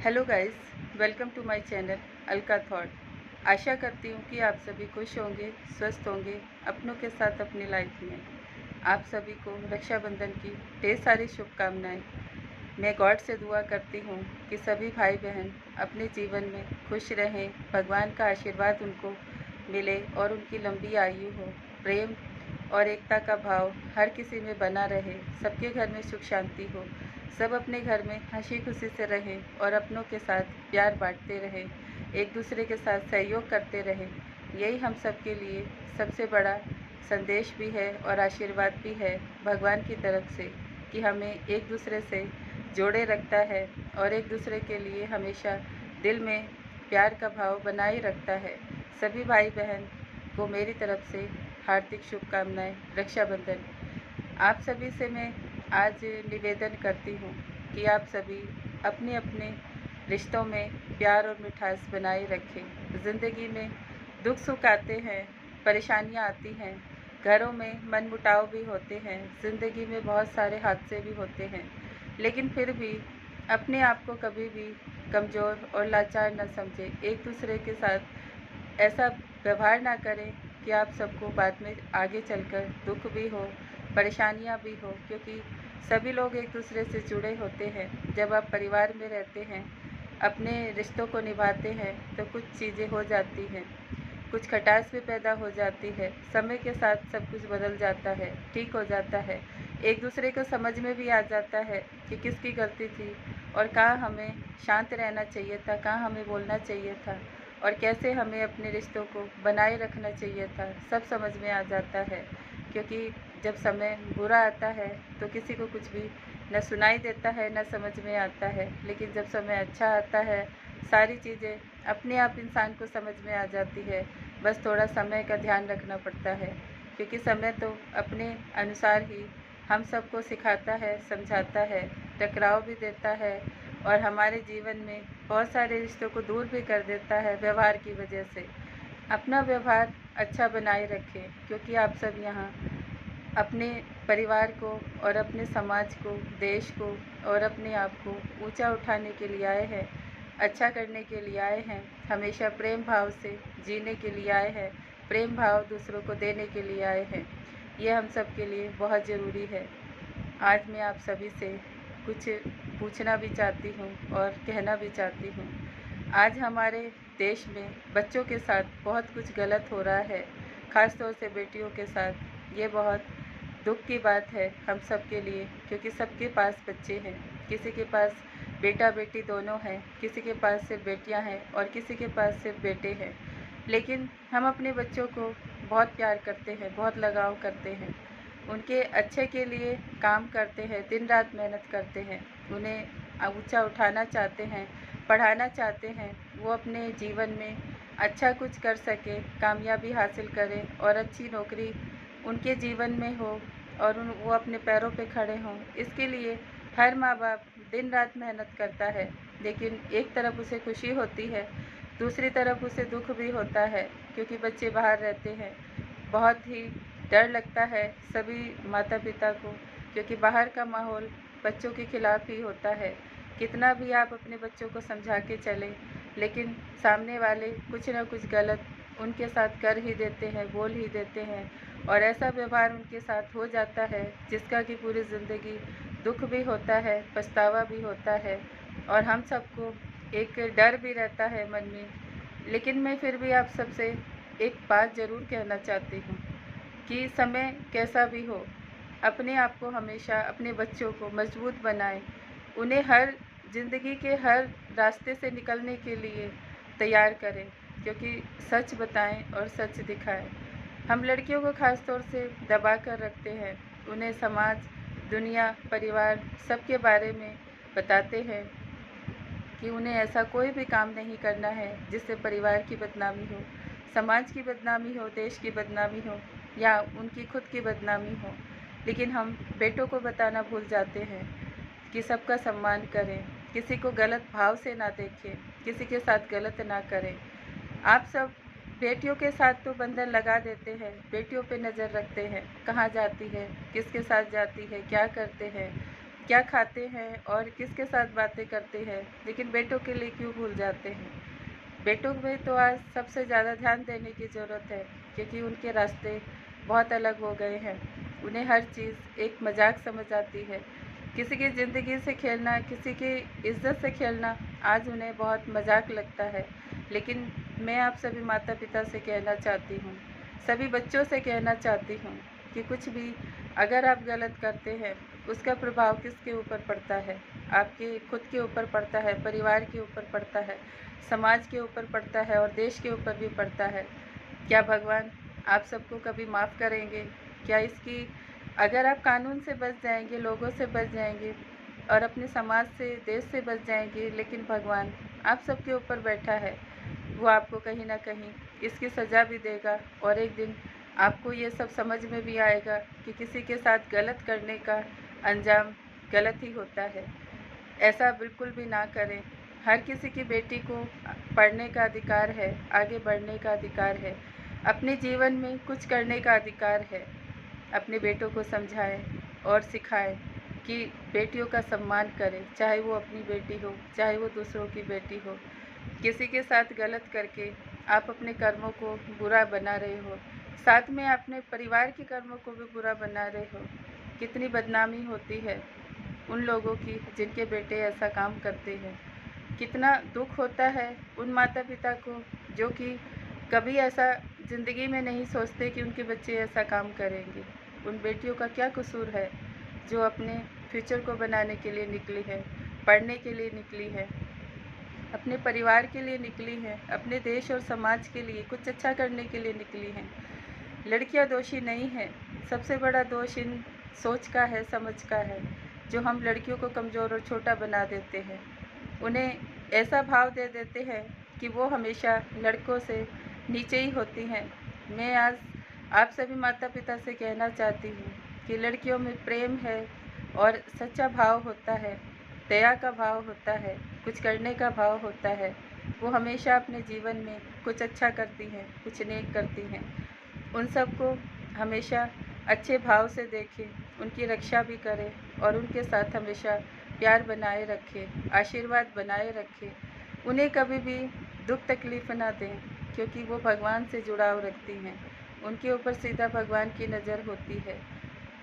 Hello guys, welcome to my channel Alka thought. आशा करती हूँ कि आप सभी खुश होंगे, स्वस्थ होंगे अपनों के साथ अपनी लाइफ में। आप सभी को रक्षाबंधन की ढेर सारी शुभकामनाएं। मैं गॉड से दुआ करती हूँ कि सभी भाई बहन अपने जीवन में खुश रहें, भगवान का आशीर्वाद उनको मिले और उनकी लंबी आयु हो। प्रेम और एकता का भाव हर किसी में बना रहे, सबके घर में सुख शांति हो, सब अपने घर में हंसी खुशी से रहें और अपनों के साथ प्यार बांटते रहें, एक दूसरे के साथ सहयोग करते रहें। यही हम सब के लिए सबसे बड़ा संदेश भी है और आशीर्वाद भी है भगवान की तरफ से कि हमें एक दूसरे से जोड़े रखता है और एक दूसरे के लिए हमेशा दिल में प्यार का भाव बनाए रखता है। सभी भाई बहन को मेरी तरफ से हार्दिक शुभकामनाएं रक्षाबंधन। आप सभी से मैं आज निवेदन करती हूँ कि आप सभी अपने अपने रिश्तों में प्यार और मिठास बनाए रखें। ज़िंदगी में दुख सुख आते हैं, परेशानियाँ आती हैं, घरों में मनमुटाव भी होते हैं, ज़िंदगी में बहुत सारे हादसे भी होते हैं, लेकिन फिर भी अपने आप को कभी भी कमज़ोर और लाचार न समझें। एक दूसरे के साथ ऐसा व्यवहार ना करें कि आप सबको बाद में आगे चलकर दुख भी हो, परेशानियाँ भी हो, क्योंकि सभी लोग एक दूसरे से जुड़े होते हैं। जब आप परिवार में रहते हैं, अपने रिश्तों को निभाते हैं, तो कुछ चीज़ें हो जाती हैं, कुछ खटास भी पैदा हो जाती है। समय के साथ सब कुछ बदल जाता है, ठीक हो जाता है, एक दूसरे को समझ में भी आ जाता है कि किसकी गलती थी और कहाँ हमें शांत रहना चाहिए था, कहाँ हमें बोलना चाहिए था और कैसे हमें अपने रिश्तों को बनाए रखना चाहिए था। सब समझ में आ जाता है, क्योंकि जब समय बुरा आता है तो किसी को कुछ भी न सुनाई देता है, न समझ में आता है, लेकिन जब समय अच्छा आता है सारी चीज़ें अपने आप इंसान को समझ में आ जाती है। बस थोड़ा समय का ध्यान रखना पड़ता है, क्योंकि समय तो अपने अनुसार ही हम सबको सिखाता है, समझाता है, टकराव भी देता है और हमारे जीवन में बहुत सारे रिश्तों को दूर भी कर देता है व्यवहार की वजह से। अपना व्यवहार अच्छा बनाए रखें, क्योंकि आप सब यहाँ अपने परिवार को और अपने समाज को, देश को और अपने आप को ऊंचा उठाने के लिए आए हैं, अच्छा करने के लिए आए हैं, हमेशा प्रेम भाव से जीने के लिए आए हैं, प्रेम भाव दूसरों को देने के लिए आए हैं। ये हम सब के लिए बहुत ज़रूरी है। आज मैं आप सभी से कुछ पूछना भी चाहती हूँ और कहना भी चाहती हूँ। आज हमारे देश में बच्चों के साथ बहुत कुछ गलत हो रहा है, ख़ास तौर से बेटियों के साथ। ये बहुत दुख की बात है हम सब के लिए, क्योंकि सबके पास बच्चे हैं, किसी के पास बेटा बेटी दोनों हैं, किसी के पास सिर्फ बेटियां हैं और किसी के पास सिर्फ बेटे हैं। लेकिन हम अपने बच्चों को बहुत प्यार करते हैं, बहुत लगाव करते हैं, उनके अच्छे के लिए काम करते हैं, दिन रात मेहनत करते हैं, उन्हें ऊंचा उठाना चाहते हैं, पढ़ाना चाहते हैं, वो अपने जीवन में अच्छा कुछ कर सके, कामयाबी हासिल करें और अच्छी नौकरी उनके जीवन में हो और वो अपने पैरों पे खड़े हों। इसके लिए हर माँ बाप दिन रात मेहनत करता है, लेकिन एक तरफ उसे खुशी होती है, दूसरी तरफ उसे दुख भी होता है, क्योंकि बच्चे बाहर रहते हैं। बहुत ही डर लगता है सभी माता पिता को, क्योंकि बाहर का माहौल बच्चों के खिलाफ ही होता है। कितना भी आप अपने बच्चों को समझा के चलें, लेकिन सामने वाले कुछ ना कुछ गलत उनके साथ कर ही देते हैं, बोल ही देते हैं और ऐसा व्यवहार उनके साथ हो जाता है जिसका कि पूरी ज़िंदगी दुख भी होता है, पछतावा भी होता है और हम सबको एक डर भी रहता है मन में। लेकिन मैं फिर भी आप सबसे एक बात ज़रूर कहना चाहती हूँ कि समय कैसा भी हो, अपने आप को हमेशा, अपने बच्चों को मजबूत बनाएं, उन्हें हर ज़िंदगी के हर रास्ते से निकलने के लिए तैयार करें, क्योंकि सच बताएं और सच दिखाएं। हम लड़कियों को ख़ास तौर से दबा कर रखते हैं, उन्हें समाज, दुनिया, परिवार सबके बारे में बताते हैं कि उन्हें ऐसा कोई भी काम नहीं करना है जिससे परिवार की बदनामी हो, समाज की बदनामी हो, देश की बदनामी हो या उनकी खुद की बदनामी हो। लेकिन हम बेटों को बताना भूल जाते हैं कि सबका सम्मान करें, किसी को गलत भाव से ना देखें, किसी के साथ गलत ना करें। आप सब बेटियों के साथ तो बंधन लगा देते हैं, बेटियों पे नज़र रखते हैं, कहाँ जाती है, किसके साथ जाती है, क्या करते हैं, क्या खाते हैं और किसके साथ बातें करते हैं, लेकिन बेटों के लिए क्यों भूल जाते हैं। बेटों में तो आज सबसे ज़्यादा ध्यान देने की ज़रूरत है, क्योंकि उनके रास्ते बहुत अलग हो गए हैं। उन्हें हर चीज़ एक मजाक समझ आती है। किसी की ज़िंदगी से खेलना, किसी की इज्जत से खेलना आज उन्हें बहुत मजाक लगता है। लेकिन मैं आप सभी माता पिता से कहना चाहती हूँ, सभी बच्चों से कहना चाहती हूँ कि कुछ भी अगर आप गलत करते हैं, उसका प्रभाव किसके ऊपर पड़ता है? आपके खुद के ऊपर पड़ता है, परिवार के ऊपर पड़ता है, समाज के ऊपर पड़ता है और देश के ऊपर भी पड़ता है। क्या भगवान आप सबको कभी माफ़ करेंगे? क्या इसकी अगर आप कानून से बच जाएंगे, लोगों से बच जाएंगे और अपने समाज से, देश से बच जाएंगे, लेकिन भगवान आप सबके ऊपर बैठा है, वो आपको कहीं ना कहीं इसकी सज़ा भी देगा और एक दिन आपको ये सब समझ में भी आएगा कि किसी के साथ गलत करने का अंजाम गलत ही होता है। ऐसा बिल्कुल भी ना करें। हर किसी की बेटी को पढ़ने का अधिकार है, आगे बढ़ने का अधिकार है, अपने जीवन में कुछ करने का अधिकार है। अपने बेटों को समझाएं और सिखाएं कि बेटियों का सम्मान करें, चाहे वो अपनी बेटी हो, चाहे वो दूसरों की बेटी हो। किसी के साथ गलत करके आप अपने कर्मों को बुरा बना रहे हो, साथ में अपने परिवार के कर्मों को भी बुरा बना रहे हो। कितनी बदनामी होती है उन लोगों की जिनके बेटे ऐसा काम करते हैं। कितना दुख होता है उन माता पिता को जो कि कभी ऐसा ज़िंदगी में नहीं सोचते कि उनके बच्चे ऐसा काम करेंगे। उन बेटियों का क्या कसूर है जो अपने फ्यूचर को बनाने के लिए निकली है, पढ़ने के लिए निकली है, अपने परिवार के लिए निकली है, अपने देश और समाज के लिए कुछ अच्छा करने के लिए निकली हैं। लड़कियां दोषी नहीं हैं। सबसे बड़ा दोष इन सोच का है, समझ का है, जो हम लड़कियों को कमज़ोर और छोटा बना देते हैं। उन्हें ऐसा भाव दे देते हैं कि वो हमेशा लड़कों से नीचे ही होती हैं। मैं आज आप सभी माता पिता से कहना चाहती हूँ कि लड़कियों में प्रेम है और सच्चा भाव होता है, दया का भाव होता है, कुछ करने का भाव होता है। वो हमेशा अपने जीवन में कुछ अच्छा करती हैं, कुछ नेक करती हैं। उन सबको हमेशा अच्छे भाव से देखें, उनकी रक्षा भी करें और उनके साथ हमेशा प्यार बनाए रखें, आशीर्वाद बनाए रखें। उन्हें कभी भी दुख तकलीफ़ ना दें, क्योंकि वो भगवान से जुड़ाव रखती हैं। उनके ऊपर सीधा भगवान की नज़र होती है।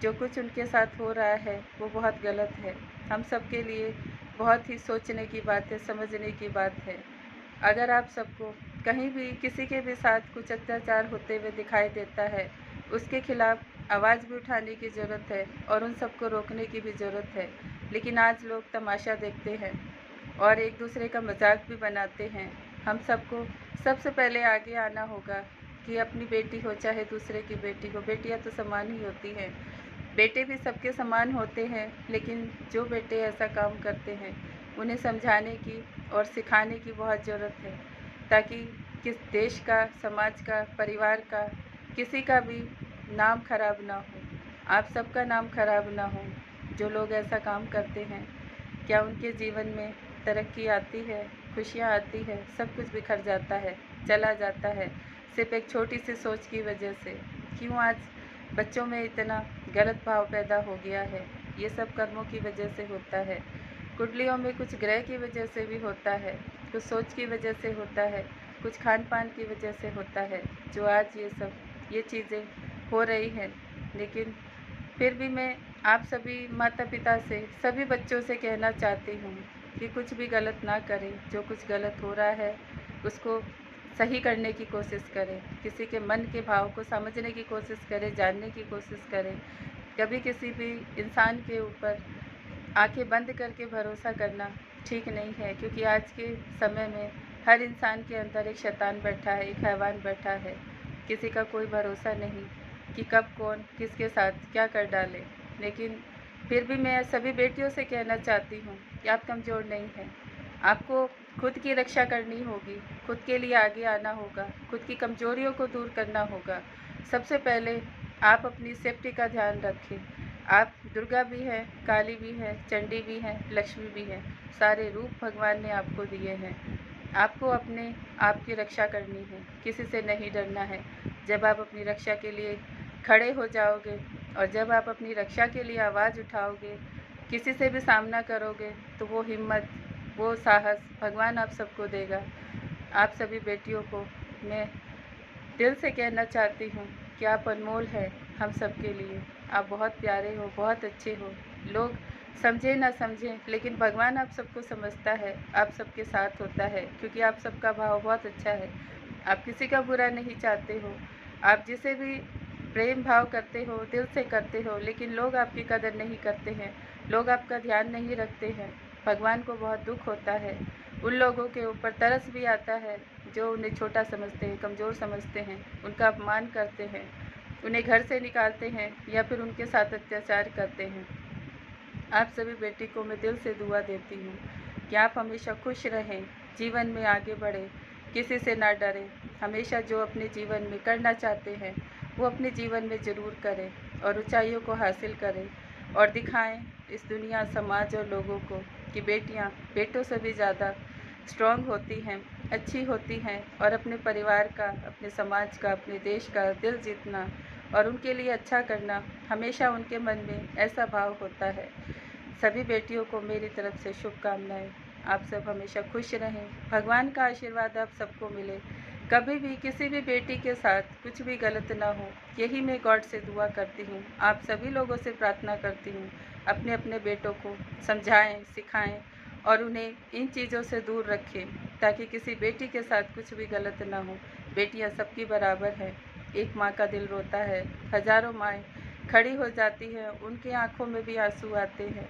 जो कुछ उनके साथ हो रहा है वो बहुत गलत है। हम सब के लिए बहुत ही सोचने की बात है, समझने की बात है। अगर आप सबको कहीं भी किसी के भी साथ कुछ अत्याचार होते हुए दिखाई देता है, उसके खिलाफ आवाज़ भी उठाने की ज़रूरत है और उन सबको रोकने की भी ज़रूरत है। लेकिन आज लोग तमाशा देखते हैं और एक दूसरे का मजाक भी बनाते हैं। हम सबको सबसे पहले आगे आना होगा कि अपनी बेटी हो चाहे दूसरे की बेटी हो, बेटियां तो समान ही होती हैं। बेटे भी सबके समान होते हैं, लेकिन जो बेटे ऐसा काम करते हैं उन्हें समझाने की और सिखाने की बहुत ज़रूरत है, ताकि किस देश का, समाज का, परिवार का, किसी का भी नाम खराब ना हो। आप सबका नाम खराब ना हो। जो लोग ऐसा काम करते हैं, क्या उनके जीवन में तरक्की आती है, खुशियाँ आती है? सब कुछ बिखर जाता है, चला जाता है, सिर्फ एक छोटी सी सोच की वजह से। क्यों आज बच्चों में इतना गलत भाव पैदा हो गया है? ये सब कर्मों की वजह से होता है। कुंडलियों में कुछ ग्रह की वजह से भी होता है, कुछ सोच की वजह से होता है, कुछ खान पान की वजह से होता है, जो आज ये चीज़ें हो रही हैं। लेकिन फिर भी मैं आप सभी माता पिता से, सभी बच्चों से कहना चाहती हूँ कि कुछ भी गलत ना करें। जो कुछ गलत हो रहा है उसको सही करने की कोशिश करें, किसी के मन के भाव को समझने की कोशिश करें, जानने की कोशिश करें। कभी किसी भी इंसान के ऊपर आंखें बंद करके भरोसा करना ठीक नहीं है, क्योंकि आज के समय में हर इंसान के अंदर एक शैतान बैठा है, एक हैवान बैठा है। किसी का कोई भरोसा नहीं कि कब कौन किसके साथ क्या कर डाले। लेकिन फिर भी मैं सभी बेटियों से कहना चाहती हूँ कि आप कमज़ोर नहीं हैं। आपको खुद की रक्षा करनी होगी, खुद के लिए आगे आना होगा, खुद की कमज़ोरियों को दूर करना होगा। सबसे पहले आप अपनी सेफ्टी का ध्यान रखें। आप दुर्गा भी हैं, काली भी हैं, चंडी भी हैं, लक्ष्मी भी हैं। सारे रूप भगवान ने आपको दिए हैं। आपको अपने आप की रक्षा करनी है, किसी से नहीं डरना है। जब आप अपनी रक्षा के लिए खड़े हो जाओगे और जब आप अपनी रक्षा के लिए आवाज़ उठाओगे, किसी से भी सामना करोगे तो वो हिम्मत, वो साहस भगवान आप सबको देगा। आप सभी बेटियों को मैं दिल से कहना चाहती हूँ कि आप अनमोल हैं हम सब के लिए। आप बहुत प्यारे हो, बहुत अच्छे हो। लोग समझे ना समझें, लेकिन भगवान आप सबको समझता है, आप सबके साथ होता है, क्योंकि आप सबका भाव बहुत अच्छा है। आप किसी का बुरा नहीं चाहते हो। आप जिसे भी प्रेम भाव करते हो, दिल से करते हो, लेकिन लोग आपकी कदर नहीं करते हैं, लोग आपका ध्यान नहीं रखते हैं। भगवान को बहुत दुख होता है, उन लोगों के ऊपर तरस भी आता है जो उन्हें छोटा समझते हैं, कमज़ोर समझते हैं, उनका अपमान करते हैं, उन्हें घर से निकालते हैं या फिर उनके साथ अत्याचार करते हैं। आप सभी बेटी को मैं दिल से दुआ देती हूँ कि आप हमेशा खुश रहें, जीवन में आगे बढ़ें, किसी से ना डरें। हमेशा जो अपने जीवन में करना चाहते हैं वो अपने जीवन में ज़रूर करें और ऊंचाइयों को हासिल करें और दिखाएं इस दुनिया, समाज और लोगों को कि बेटियां बेटों से भी ज़्यादा स्ट्रॉन्ग होती हैं, अच्छी होती हैं और अपने परिवार का, अपने समाज का, अपने देश का दिल जीतना और उनके लिए अच्छा करना हमेशा उनके मन में ऐसा भाव होता है। सभी बेटियों को मेरी तरफ से शुभकामनाएं। आप सब हमेशा खुश रहें, भगवान का आशीर्वाद आप सबको मिले, कभी भी किसी भी बेटी के साथ कुछ भी गलत ना हो, यही मैं गॉड से दुआ करती हूँ। आप सभी लोगों से प्रार्थना करती हूँ, अपने अपने बेटों को समझाएं, सिखाएं और उन्हें इन चीज़ों से दूर रखें ताकि किसी बेटी के साथ कुछ भी गलत ना हो। बेटियाँ सबकी बराबर हैं, एक माँ का दिल रोता है, हजारों माएँ खड़ी हो जाती हैं, उनकी आंखों में भी आंसू आते हैं।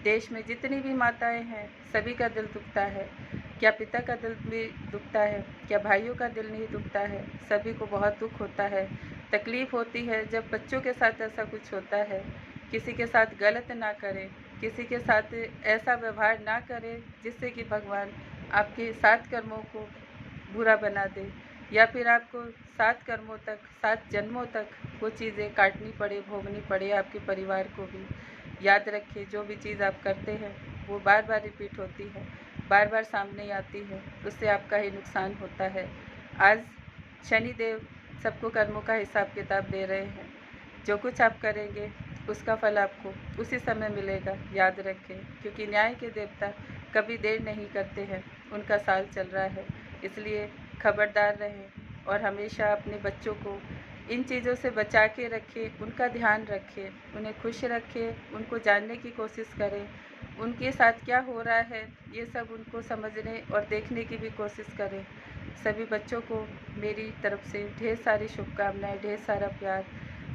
देश में जितनी भी माताएं हैं सभी का दिल दुखता है। क्या पिता का दिल भी दुखता है? क्या भाइयों का दिल नहीं दुखता है? सभी को बहुत दुख होता है, तकलीफ़ होती है जब बच्चों के साथ ऐसा कुछ होता है। किसी के साथ गलत ना करें, किसी के साथ ऐसा व्यवहार ना करें जिससे कि भगवान आपके 7 कर्मों को बुरा बना दे या फिर आपको 7 कर्मों तक, 7 जन्मों तक वो चीज़ें काटनी पड़े, भोगनी पड़े आपके परिवार को भी। याद रखिए, जो भी चीज़ आप करते हैं वो बार बार रिपीट होती है, बार बार सामने आती है, उससे आपका ही नुकसान होता है। आज शनिदेव सबको कर्मों का हिसाब किताब दे रहे हैं। जो कुछ आप करेंगे उसका फल आपको उसी समय मिलेगा, याद रखें, क्योंकि न्याय के देवता कभी देर नहीं करते हैं, उनका साल चल रहा है। इसलिए खबरदार रहें और हमेशा अपने बच्चों को इन चीज़ों से बचा के रखें, उनका ध्यान रखें, उन्हें खुश रखें, उनको जानने की कोशिश करें, उनके साथ क्या हो रहा है ये सब उनको समझने और देखने की भी कोशिश करें। सभी बच्चों को मेरी तरफ से ढेर सारी शुभकामनाएं, ढेर सारा प्यार।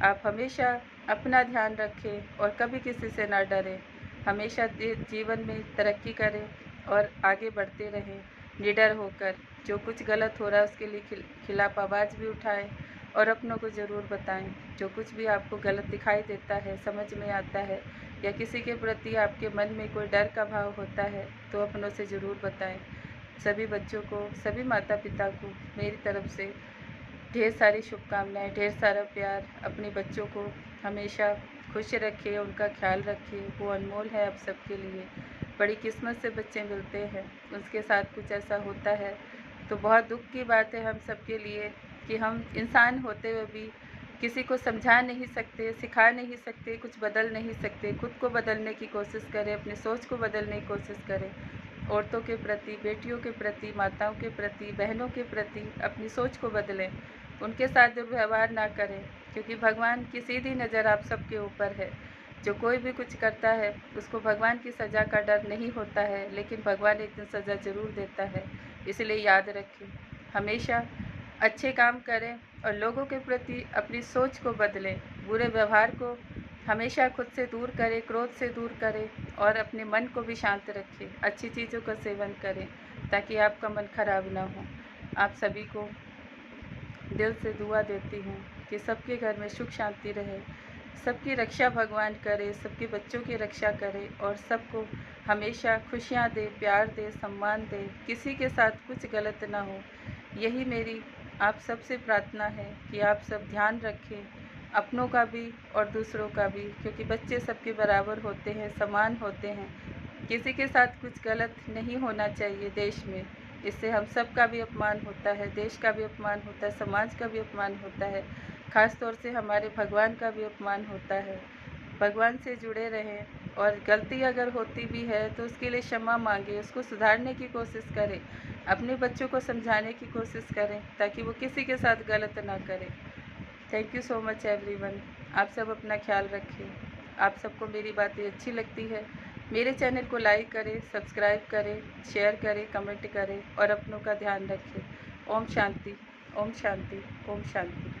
आप हमेशा अपना ध्यान रखें और कभी किसी से ना डरें, हमेशा जीवन में तरक्की करें और आगे बढ़ते रहें निडर होकर। जो कुछ गलत हो रहा है उसके लिए खिलाफ आवाज़ भी उठाएं और अपनों को ज़रूर बताएं। जो कुछ भी आपको गलत दिखाई देता है, समझ में आता है या किसी के प्रति आपके मन में कोई डर का भाव होता है तो अपनों से ज़रूर बताएं। सभी बच्चों को, सभी माता पिता को मेरी तरफ से ढेर सारी शुभकामनाएं, ढेर सारा प्यार। अपने बच्चों को हमेशा खुश रखिए, उनका ख्याल रखिए, वो अनमोल है आप सबके लिए। बड़ी किस्मत से बच्चे मिलते हैं, उसके साथ कुछ ऐसा होता है तो बहुत दुख की बात है हम सब के लिए कि हम इंसान होते हुए भी किसी को समझा नहीं सकते, सिखा नहीं सकते, कुछ बदल नहीं सकते। खुद को बदलने की कोशिश करें, अपनी सोच को बदलने की कोशिश करें। औरतों के प्रति, बेटियों के प्रति, माताओं के प्रति, बहनों के प्रति अपनी सोच को बदलें, उनके साथ दुर्व्यवहार ना करें, क्योंकि भगवान की सीधी नज़र आप सबके ऊपर है। जो कोई भी कुछ करता है उसको भगवान की सज़ा का डर नहीं होता है, लेकिन भगवान एक दिन सज़ा ज़रूर देता है। इसलिए याद रखें, हमेशा अच्छे काम करें और लोगों के प्रति अपनी सोच को बदलें, बुरे व्यवहार को हमेशा खुद से दूर करें, क्रोध से दूर करें और अपने मन को भी शांत रखें। अच्छी चीज़ों का सेवन करें ताकि आपका मन खराब ना हो। आप सभी को दिल से दुआ देती हूँ कि सबके घर में सुख शांति रहे, सबकी रक्षा भगवान करे, सबके बच्चों की रक्षा करे और सबको हमेशा खुशियाँ दे, प्यार दे, सम्मान दे, किसी के साथ कुछ गलत ना हो। यही मेरी आप सबसे प्रार्थना है कि आप सब ध्यान रखें, अपनों का भी और दूसरों का भी, क्योंकि बच्चे सबके बराबर होते हैं, समान होते हैं। किसी के साथ कुछ गलत नहीं होना चाहिए देश में। इससे हम सब का भी अपमान होता है, देश का भी अपमान होता है, समाज का भी अपमान होता है, ख़ास तौर से हमारे भगवान का भी अपमान होता है। भगवान से जुड़े रहें और गलती अगर होती भी है तो उसके लिए क्षमा मांगे, उसको सुधारने की कोशिश करें, अपने बच्चों को समझाने की कोशिश करें ताकि वो किसी के साथ गलत ना करें। Thank you so much everyone. आप सब अपना ख्याल रखें। आप सबको मेरी बातें अच्छी लगती है, मेरे चैनल को लाइक करें, सब्सक्राइब करें, शेयर करें, कमेंट करें और अपनों का ध्यान रखें। ओम शांति, ओम शांति, ओम शांति।